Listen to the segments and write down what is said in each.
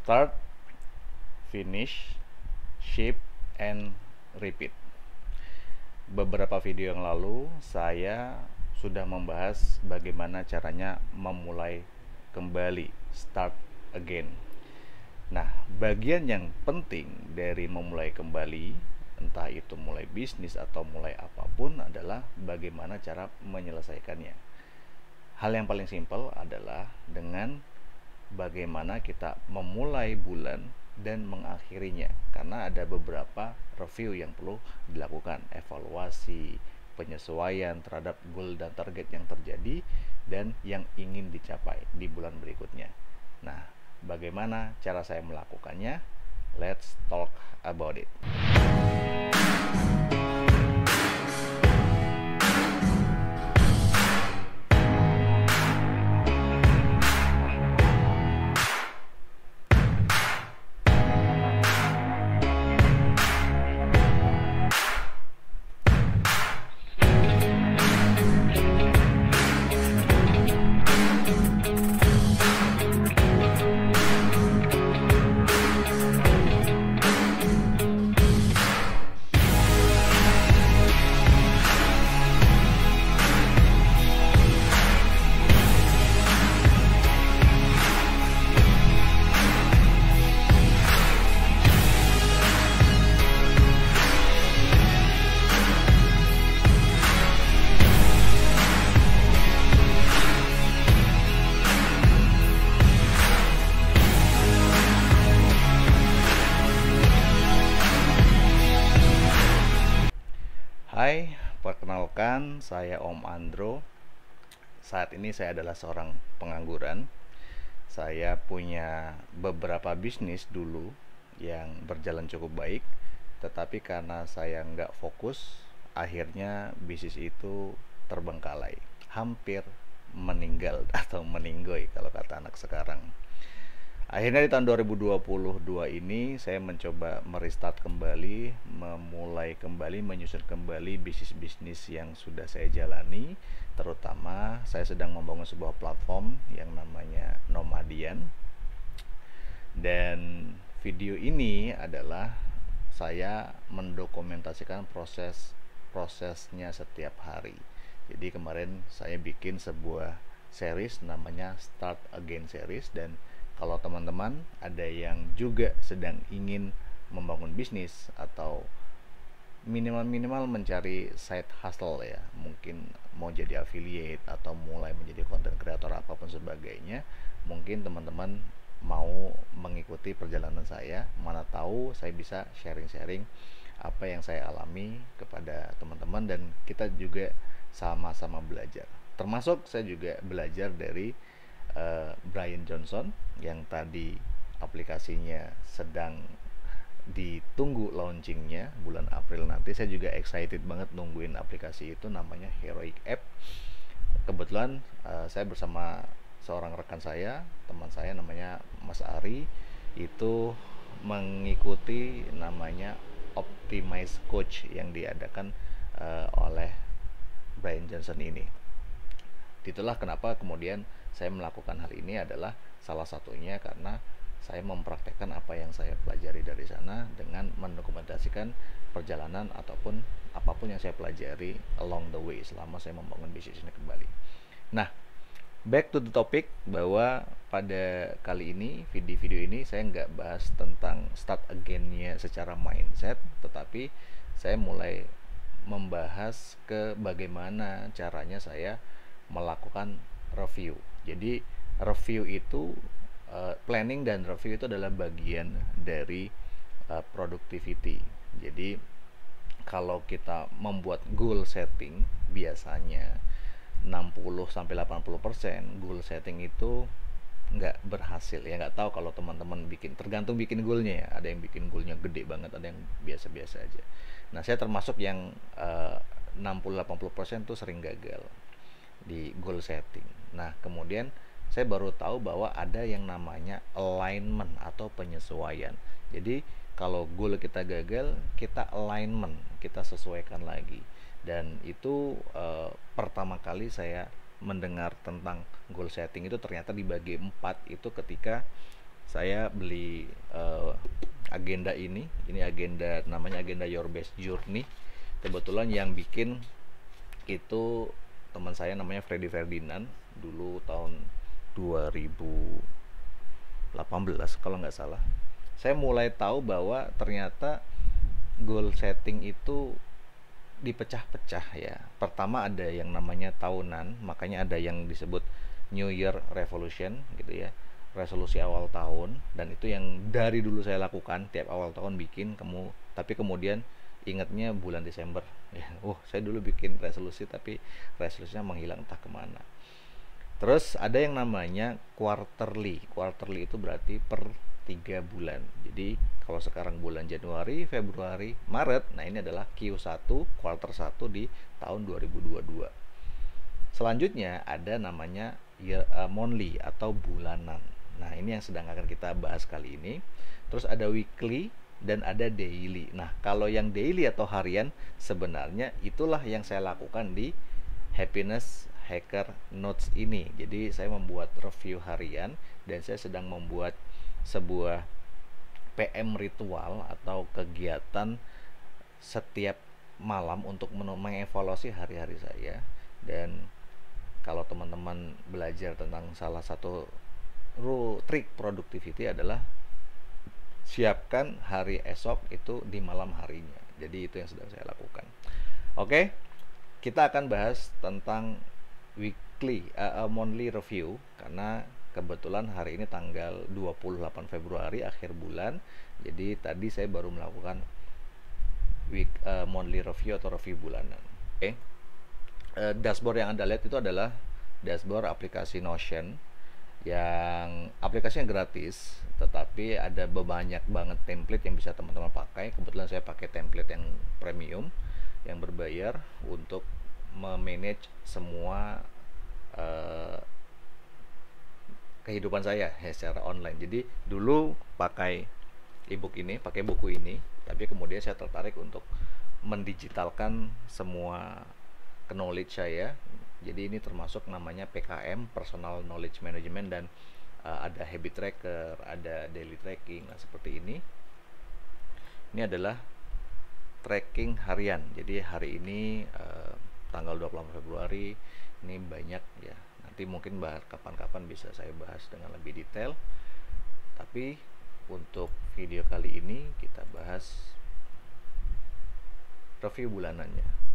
Start, finish, ship, and repeat. Beberapa video yang lalu saya sudah membahas bagaimana caranya memulai kembali, start again. Nah, bagian yang penting dari memulai kembali, entah itu mulai bisnis atau mulai apapun, adalah bagaimana cara menyelesaikannya. Hal yang paling simpel adalah dengan bagaimana kita memulai bulan dan mengakhirinya, karena ada beberapa review yang perlu dilakukan, evaluasi, penyesuaian terhadap goal dan target yang terjadi dan yang ingin dicapai di bulan berikutnya. Nah, bagaimana cara saya melakukannya? Let's talk about it. Hai, perkenalkan saya Om Andro. Saat ini saya adalah seorang pengangguran. Saya punya beberapa bisnis dulu yang berjalan cukup baik, tetapi karena saya nggak fokus, akhirnya bisnis itu terbengkalai, hampir meninggal atau meninggoy kalau kata anak sekarang. Akhirnya di tahun 2022 ini saya mencoba merestart kembali, memulai kembali, menyusun kembali bisnis-bisnis yang sudah saya jalani. Terutama saya sedang membangun sebuah platform yang namanya Nomadian. Dan video ini adalah saya mendokumentasikan prosesnya setiap hari. Jadi kemarin saya bikin sebuah series namanya Start Again Series, dan kalau teman-teman ada yang juga sedang ingin membangun bisnis atau minimal mencari side hustle ya, mungkin mau jadi affiliate atau mulai menjadi content creator apapun sebagainya, mungkin teman-teman mau mengikuti perjalanan saya, mana tahu saya bisa sharing-sharing apa yang saya alami kepada teman-teman dan kita juga sama-sama belajar. Termasuk saya juga belajar dari Brian Johnson yang tadi aplikasinya sedang ditunggu launchingnya bulan April nanti. Saya juga excited banget nungguin aplikasi itu, namanya Heroic App. Kebetulan saya bersama seorang rekan saya, teman saya namanya Mas Ari, itu mengikuti namanya Optimize Coach yang diadakan oleh Brian Johnson ini. Itulah kenapa kemudian saya melakukan hal ini, adalah salah satunya karena saya mempraktekkan apa yang saya pelajari dari sana dengan mendokumentasikan perjalanan ataupun apapun yang saya pelajari along the way selama saya membangun bisnis ini kembali. Nah, back to the topic, bahwa pada kali ini, video ini saya nggak bahas tentang start again-nya secara mindset, tetapi saya mulai membahas ke bagaimana caranya saya melakukan review. Jadi review itu planning dan review itu adalah bagian dari productivity. Jadi kalau kita membuat goal setting, biasanya 60-80% goal setting itu nggak berhasil ya. Nggak tahu kalau teman-teman tergantung bikin goalnya ya. Ada yang bikin goalnya gede banget, ada yang biasa-biasa aja. Nah, saya termasuk yang 60-80% tuh sering gagal di goal setting. Nah, kemudian saya baru tahu bahwa ada yang namanya alignment atau penyesuaian. Jadi kalau goal kita gagal, kita alignment, kita sesuaikan lagi. Dan itu pertama kali saya mendengar tentang goal setting itu ternyata dibagi 4 itu ketika saya beli agenda ini agenda, namanya agenda Your Best Journey. Kebetulan yang bikin itu teman saya namanya Freddy Ferdinand, dulu tahun 2018 kalau nggak salah. Saya mulai tahu bahwa ternyata goal setting itu dipecah-pecah ya. Pertama ada yang namanya tahunan, makanya ada yang disebut New Year Resolution gitu ya, resolusi awal tahun, dan itu yang dari dulu saya lakukan tiap awal tahun bikin tapi kemudian ingatnya bulan Desember ya. Saya dulu bikin resolusi tapi resolusinya menghilang entah kemana. Terus ada yang namanya quarterly. Quarterly itu berarti per 3 bulan. Jadi kalau sekarang bulan Januari, Februari, Maret, nah ini adalah Q1, quarter 1 di tahun 2022. Selanjutnya ada namanya monthly atau bulanan. Nah ini yang sedang akan kita bahas kali ini. Terus ada weekly dan ada daily. Nah kalau yang daily atau harian sebenarnya itulah yang saya lakukan di Happiness Hacker Notes ini. Jadi saya membuat review harian dan saya sedang membuat sebuah PM ritual atau kegiatan setiap malam untuk mengevaluasi hari-hari saya. Dan kalau teman-teman belajar tentang salah satu trik productivity adalah siapkan hari esok itu di malam harinya. Jadi itu yang sedang saya lakukan. Oke, kita akan bahas tentang monthly review karena kebetulan hari ini tanggal 28 Februari akhir bulan. Jadi tadi saya baru melakukan monthly review atau review bulanan. Oke. Dashboard yang Anda lihat itu adalah dashboard aplikasi Notion yang aplikasinya gratis, tetapi ada banyak banget template yang bisa teman-teman pakai. Kebetulan saya pakai template yang premium yang berbayar untuk memanage semua kehidupan saya ya, secara online. Jadi dulu pakai pakai buku ini, tapi kemudian saya tertarik untuk mendigitalkan semua knowledge saya. Jadi ini termasuk namanya PKM, Personal Knowledge Management, dan ada habit tracker, ada daily tracking. Nah seperti ini. Ini adalah tracking harian. Jadi hari ini tanggal 28 Februari ini banyak ya. Nanti mungkin kapan-kapan bisa saya bahas dengan lebih detail. Tapi untuk video kali ini kita bahas review bulanannya.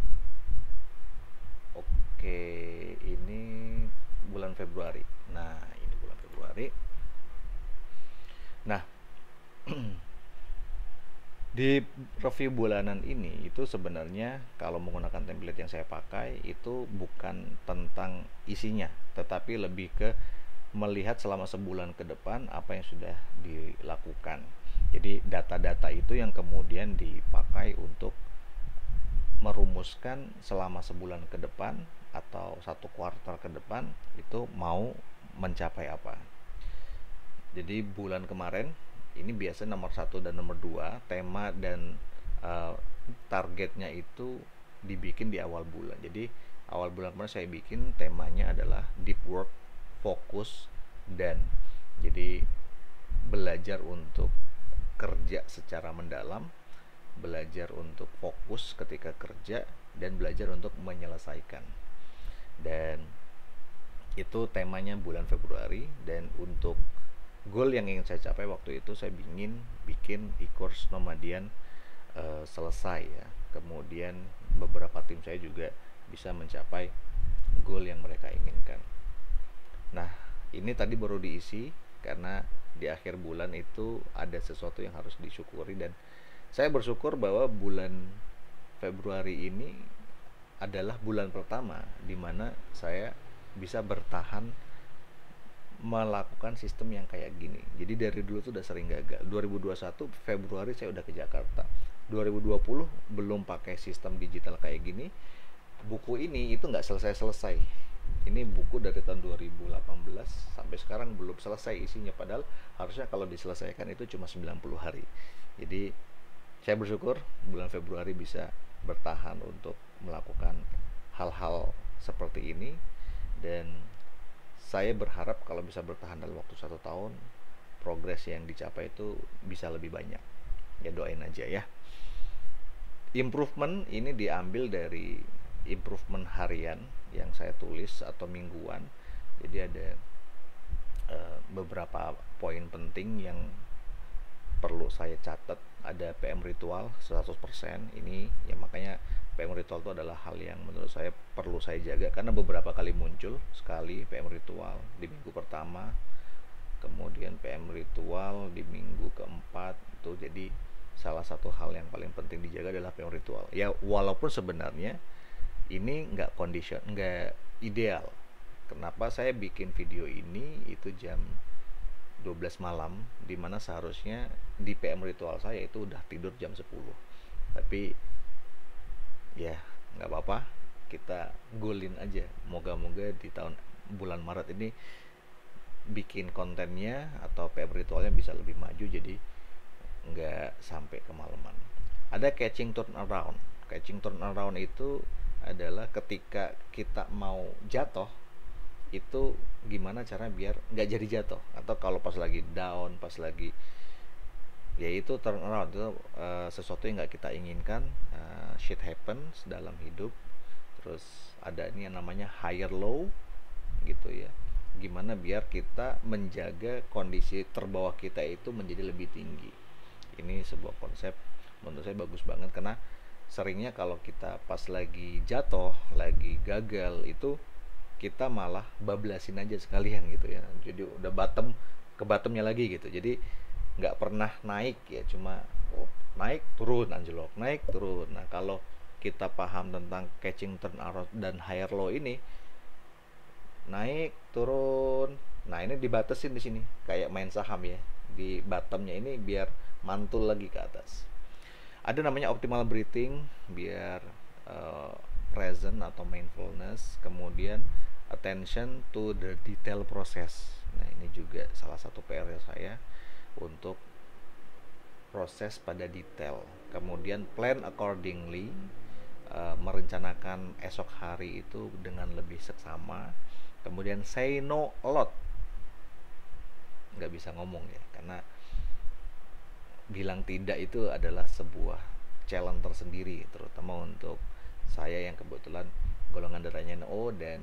Oke, ini bulan Februari. Nah, ini bulan Februari. Nah, di review bulanan ini itu sebenarnya kalau menggunakan template yang saya pakai itu bukan tentang isinya, tetapi lebih ke melihat selama sebulan ke depan apa yang sudah dilakukan. Jadi data-data itu yang kemudian dipakai untuk merumuskan selama sebulan ke depan atau satu kuartal ke depan itu mau mencapai apa. Jadi bulan kemarin ini biasanya nomor 1 dan nomor 2 tema dan targetnya itu dibikin di awal bulan. Jadi awal bulan kemarin saya bikin temanya adalah deep work, fokus, dan jadi belajar untuk kerja secara mendalam, belajar untuk fokus ketika kerja, dan belajar untuk menyelesaikan. Dan itu temanya bulan Februari. Dan untuk goal yang ingin saya capai waktu itu, saya ingin bikin e-course Nomadian selesai ya. Kemudian beberapa tim saya juga bisa mencapai goal yang mereka inginkan. Nah, ini tadi baru diisi karena di akhir bulan itu ada sesuatu yang harus disyukuri, dan saya bersyukur bahwa bulan Februari ini adalah bulan pertama di mana saya bisa bertahan melakukan sistem yang kayak gini. Jadi dari dulu tuh udah sering gagal. 2021 Februari saya udah ke Jakarta. 2020 belum pakai sistem digital kayak gini. Buku ini itu nggak selesai-selesai. Ini buku dari tahun 2018 sampai sekarang belum selesai isinya, padahal harusnya kalau diselesaikan itu cuma 90 hari. Jadi saya bersyukur bulan Februari bisa bertahan untuk melakukan hal-hal seperti ini, dan saya berharap kalau bisa bertahan dalam waktu 1 tahun, progres yang dicapai itu bisa lebih banyak. Ya doain aja ya. Improvement ini diambil dari improvement harian yang saya tulis atau mingguan. Jadi ada beberapa poin penting yang perlu saya catat. Ada PM ritual 100%. Ini ya, makanya PM ritual itu adalah hal yang menurut saya perlu saya jaga, karena beberapa kali muncul. Sekali PM ritual di minggu pertama, kemudian PM ritual di minggu keempat. Itu jadi salah satu hal yang paling penting dijaga adalah PM ritual ya, walaupun sebenarnya ini nggak ideal. Kenapa saya bikin video ini itu jam 12 malam, dimana seharusnya di PM ritual saya itu udah tidur jam 10. Tapi ya nggak apa-apa, kita golin aja. Moga-moga di bulan Maret ini bikin kontennya atau PM ritualnya bisa lebih maju, jadi nggak sampai kemalaman. Ada catching turnaround. Catching turnaround itu adalah ketika kita mau jatuh, itu gimana cara biar nggak jadi jatuh, atau kalau pas lagi down, pas lagi, yaitu turnaround itu sesuatu yang nggak kita inginkan, shit happens dalam hidup. Terus ada ini yang namanya higher low gitu ya, gimana biar kita menjaga kondisi terbawah kita itu menjadi lebih tinggi. Ini sebuah konsep menurut saya bagus banget, karena seringnya kalau kita pas lagi jatuh, lagi gagal, itu kita malah bablasin aja sekalian gitu ya. Jadi udah ke bottomnya lagi gitu. Jadi nggak pernah naik ya, cuma naik turun anjlok, naik turun. Nah kalau kita paham tentang catching turnaround dan higher low ini, naik turun, nah ini dibatasin di sini kayak main saham ya, di bottomnya ini biar mantul lagi ke atas. Ada namanya optimal breathing biar present atau mindfulness, kemudian attention to the detail process. Nah ini juga salah satu PR saya, untuk proses pada detail. Kemudian plan accordingly, merencanakan esok hari itu dengan lebih seksama. Kemudian say no a lot, nggak bisa ngomong ya, karena bilang tidak itu adalah sebuah challenge tersendiri, terutama untuk saya yang kebetulan golongan darahnya NO dan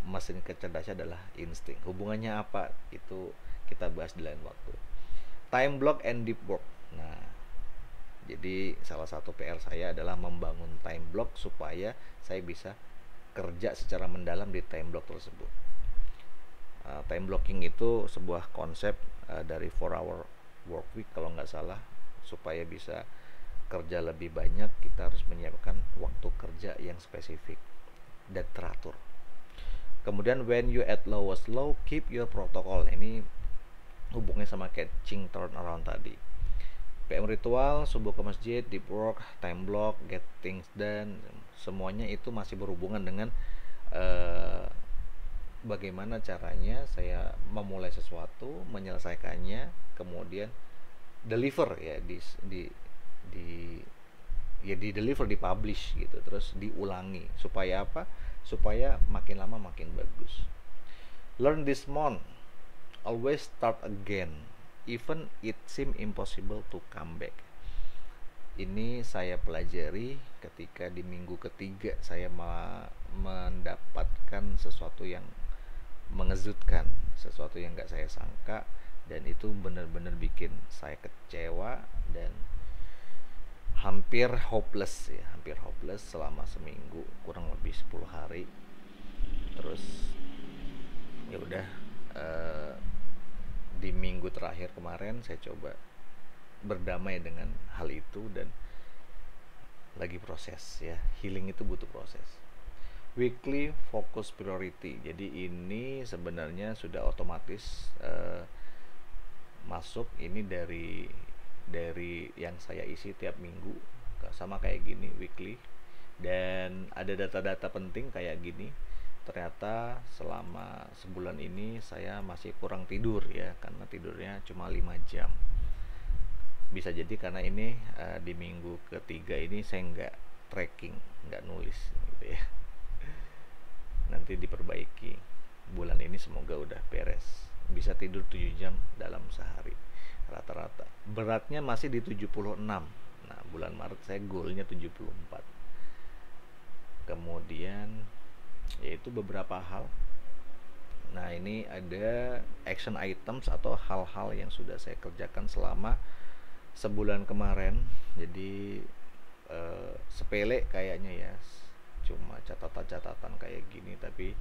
mesin kecerdasan adalah insting. Hubungannya apa? Itu kita bahas di lain waktu. Time block and deep work. Nah, jadi salah satu PR saya adalah membangun time block supaya saya bisa kerja secara mendalam di time block tersebut. Time blocking itu sebuah konsep dari 4-hour work week kalau nggak salah. Supaya bisa kerja lebih banyak, kita harus menyiapkan waktu kerja yang spesifik dan teratur. Kemudian when you at lowest low, keep your protocol. Ini hubungnya sama catching turnaround tadi. PM ritual, subuh ke masjid, deep work, time block, get things done, semuanya itu masih berhubungan dengan bagaimana caranya saya memulai sesuatu, menyelesaikannya, kemudian deliver ya, di deliver, di publish gitu, terus diulangi. Supaya apa? Supaya makin lama makin bagus. Learn this month, always start again even it seem impossible to come back. Ini saya pelajari ketika di minggu ketiga saya mendapatkan sesuatu yang mengejutkan, sesuatu yang gak saya sangka, dan itu benar-benar bikin saya kecewa dan hampir hopeless selama seminggu, kurang lebih 10 hari. Terus ya udah, di minggu terakhir kemarin saya coba berdamai dengan hal itu dan lagi proses ya. Healing itu butuh proses. Weekly focus priority. Jadi ini sebenarnya sudah otomatis masuk ini dari yang saya isi tiap minggu, sama kayak gini weekly. Dan ada data-data penting kayak gini. Ternyata selama sebulan ini saya masih kurang tidur ya, karena tidurnya cuma 5 jam. Bisa jadi karena ini di minggu ketiga ini saya nggak tracking, nggak nulis gitu ya. Nanti diperbaiki. Bulan ini semoga udah beres. bisa tidur 7 jam dalam sehari rata-rata. Beratnya masih di 76. Nah, bulan Maret saya goalnya 74. Kemudian yaitu beberapa hal. Nah, ini ada action items atau hal-hal yang sudah saya kerjakan selama sebulan kemarin. Jadi sepele kayaknya ya, cuma catatan-catatan kayak gini, tapi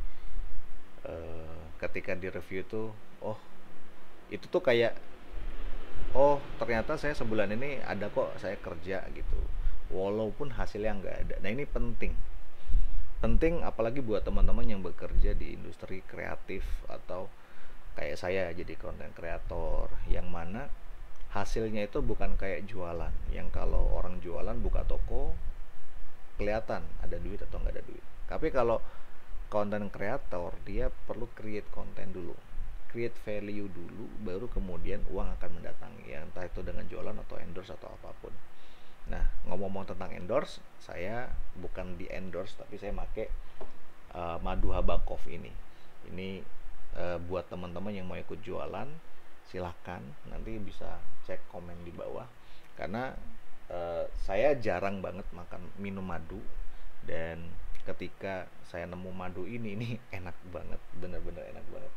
ketika di review tuh, oh itu tuh kayak, oh ternyata saya sebulan ini ada kok saya kerja gitu, walaupun hasilnya nggak ada. Nah, ini penting, penting apalagi buat teman-teman yang bekerja di industri kreatif atau kayak saya jadi konten kreator, yang mana hasilnya itu bukan kayak jualan, yang kalau orang jualan buka toko kelihatan ada duit atau nggak ada duit. Tapi kalau konten kreator, dia perlu create konten dulu, create value dulu, baru kemudian uang akan mendatangi, ya entah itu dengan jualan atau endorse atau apapun. Nah, ngomong-ngomong tentang endorse, saya bukan di endorse, tapi saya pakai madu habakov ini buat teman-teman yang mau ikut jualan, silahkan nanti bisa cek komen di bawah, karena saya jarang banget minum madu, dan ketika saya nemu madu ini enak banget, bener-bener enak banget,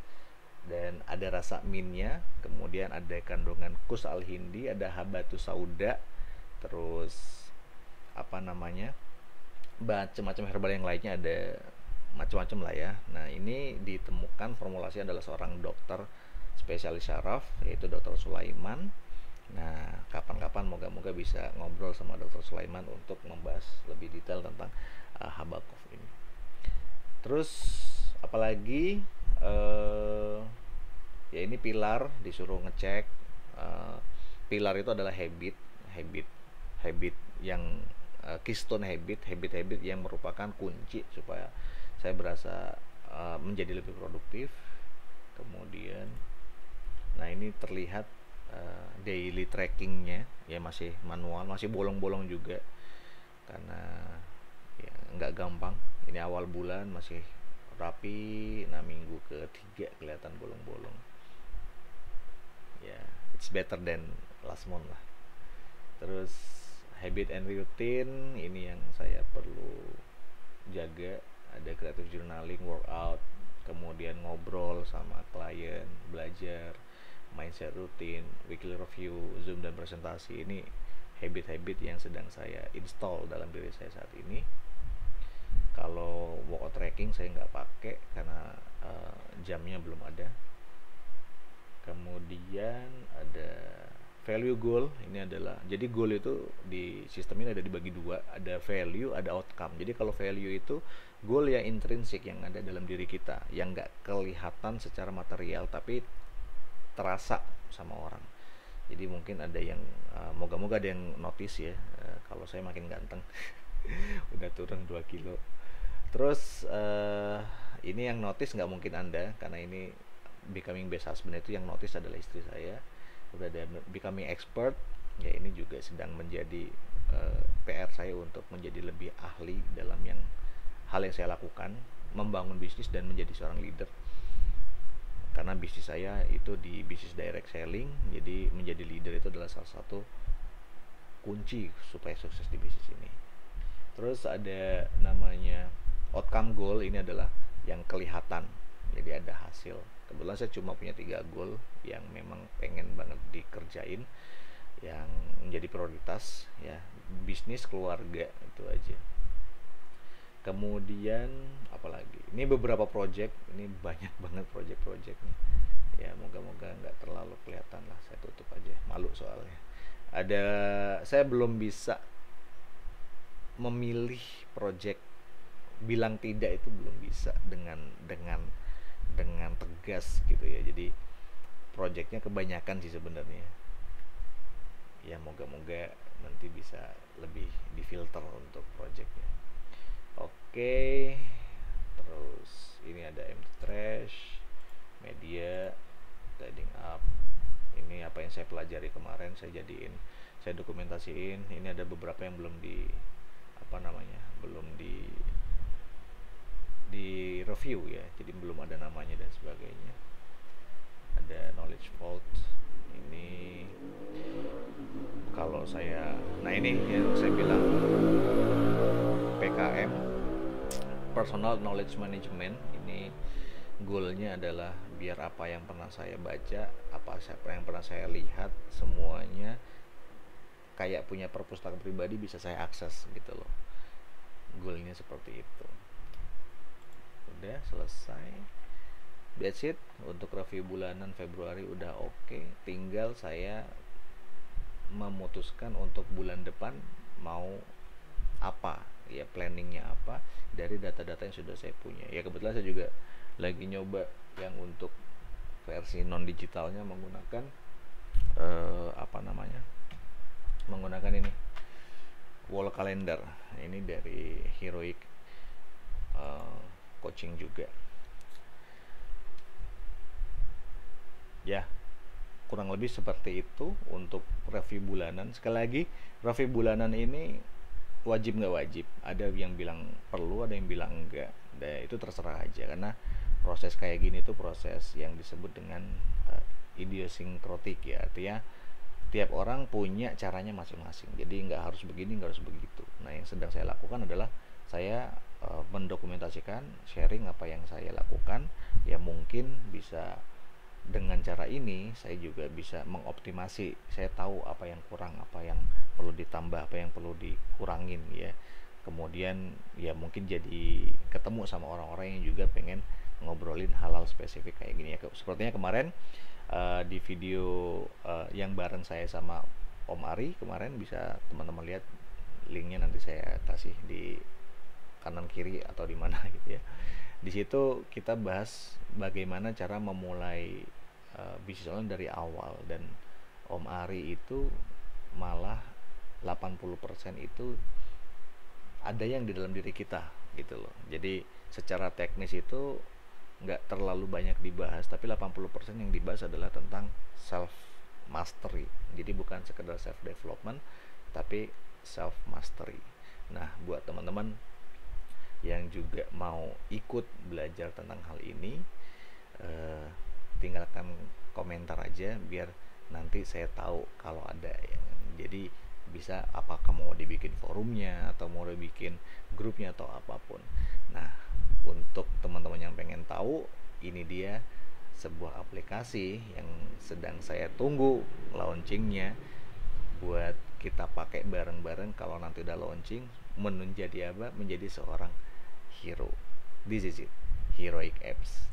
dan ada rasa mintnya, kemudian ada kandungan kus al hindi, ada habatus sauda, terus apa namanya, macam-macam herbal yang lainnya, ada macam-macam lah ya. Nah, ini ditemukan formulasi adalah seorang dokter spesialis syaraf, yaitu Dr. Sulaiman. Nah, kapan-kapan moga-moga bisa ngobrol sama Dr. Sulaiman untuk membahas lebih detail tentang Habakov ini. Terus apalagi, ya ini pilar, disuruh ngecek. Pilar itu adalah habit yang keystone habit yang merupakan kunci supaya saya berasa menjadi lebih produktif. Kemudian, nah ini terlihat daily trackingnya ya masih manual, masih bolong-bolong juga karena ya nggak gampang. Ini awal bulan masih rapi, nah minggu ketiga kelihatan bolong-bolong. Ya, it's better than last month lah. Terus habit and routine ini yang saya perlu jaga, ada creative journaling, workout, kemudian ngobrol sama klien, belajar, mindset rutin, weekly review, zoom dan presentasi. Ini habit-habit yang sedang saya install dalam diri saya saat ini. Kalau workout tracking saya nggak pakai karena jamnya belum ada. Kemudian ada value goal. Ini adalah, jadi goal itu di sistem ini ada dibagi dua, ada value, ada outcome. Jadi kalau value itu goal yang intrinsik yang ada dalam diri kita, yang nggak kelihatan secara material tapi terasa sama orang. Jadi mungkin ada yang moga-moga ada yang notice ya, kalau saya makin ganteng. Udah turun 2 kilo. Terus ini yang notice nggak mungkin Anda, karena ini becoming best husband, itu yang notice adalah istri saya. Udah ada becoming expert, ya ini juga sedang menjadi PR saya untuk menjadi lebih ahli dalam hal yang saya lakukan, membangun bisnis dan menjadi seorang leader. Karena bisnis saya itu di bisnis direct selling, jadi menjadi leader itu adalah salah satu kunci supaya sukses di bisnis ini. Terus ada namanya outcome goal, ini adalah yang kelihatan, jadi ada hasil. Kebetulan saya cuma punya 3 goal yang memang pengen banget dikerjain, yang menjadi prioritas ya, bisnis, keluarga, itu aja. Kemudian apalagi, ini beberapa project, ini banyak banget project-projectnya ya, moga-moga nggak terlalu kelihatan lah, saya tutup aja, malu soalnya. Ada, saya belum bisa memilih project, bilang tidak itu belum bisa dengan tegas gitu ya. Jadi projectnya kebanyakan sih sebenarnya ya, moga-moga nanti bisa lebih difilter untuk projectnya. Oke, terus ini ada empty trash, media, trading up. Ini apa yang saya pelajari kemarin, saya dokumentasiin. Ini ada beberapa yang belum di review ya, jadi belum ada namanya dan sebagainya. ada knowledge vault. Ini kalau saya, nah ini yang saya bilang PKM, personal knowledge management. Ini goalnya adalah biar apa yang pernah saya baca, apa yang pernah saya lihat, semuanya kayak punya perpustakaan pribadi bisa saya akses gitu loh. Goalnya seperti itu. Udah selesai, that's it. Untuk review bulanan Februari udah oke. Tinggal saya memutuskan untuk bulan depan mau apa, ya planningnya apa dari data-data yang sudah saya punya. Ya kebetulan saya juga lagi nyoba yang untuk versi non digitalnya menggunakan apa namanya, menggunakan ini wall calendar. Ini dari Heroic Coaching juga. Ya, kurang lebih seperti itu untuk review bulanan. Sekali lagi, review bulanan ini wajib nggak wajib, ada yang bilang perlu, ada yang bilang enggak. Dan itu terserah aja, karena proses kayak gini tuh proses yang disebut dengan idiosinkrotik, ya, artinya tiap orang punya caranya masing-masing, jadi nggak harus begini, nggak harus begitu. Nah, yang sedang saya lakukan adalah saya mendokumentasikan, sharing apa yang saya lakukan. Ya mungkin bisa dengan cara ini saya juga bisa mengoptimasi, saya tahu apa yang kurang, apa yang perlu ditambah, apa yang perlu dikurangin, ya. Kemudian ya mungkin jadi ketemu sama orang-orang yang juga pengen ngobrolin hal-hal spesifik kayak gini, ya. Sepertinya kemarin di video yang bareng saya sama Om Ari kemarin, bisa teman-teman lihat linknya, nanti saya kasih di kanan kiri atau di mana gitu ya. Di situ kita bahas bagaimana cara memulai bisnis online dari awal, dan Om Ari itu malah 80% itu ada yang di dalam diri kita gitu loh. Jadi secara teknis itu nggak terlalu banyak dibahas, tapi 80% yang dibahas adalah tentang self mastery. Jadi bukan sekedar self development, tapi self mastery. Nah, buat teman-teman yang juga mau ikut belajar tentang hal ini, tinggalkan komentar aja biar nanti saya tahu kalau ada ya. Jadi bisa apakah mau dibikin forumnya atau mau dibikin grupnya atau apapun. Nah, untuk teman-teman yang pengen tahu, ini dia sebuah aplikasi yang sedang saya tunggu launchingnya, buat kita pakai bareng-bareng kalau nanti udah launching, menjadi apa? Menjadi seorang hero. This is it, Heroic Apps.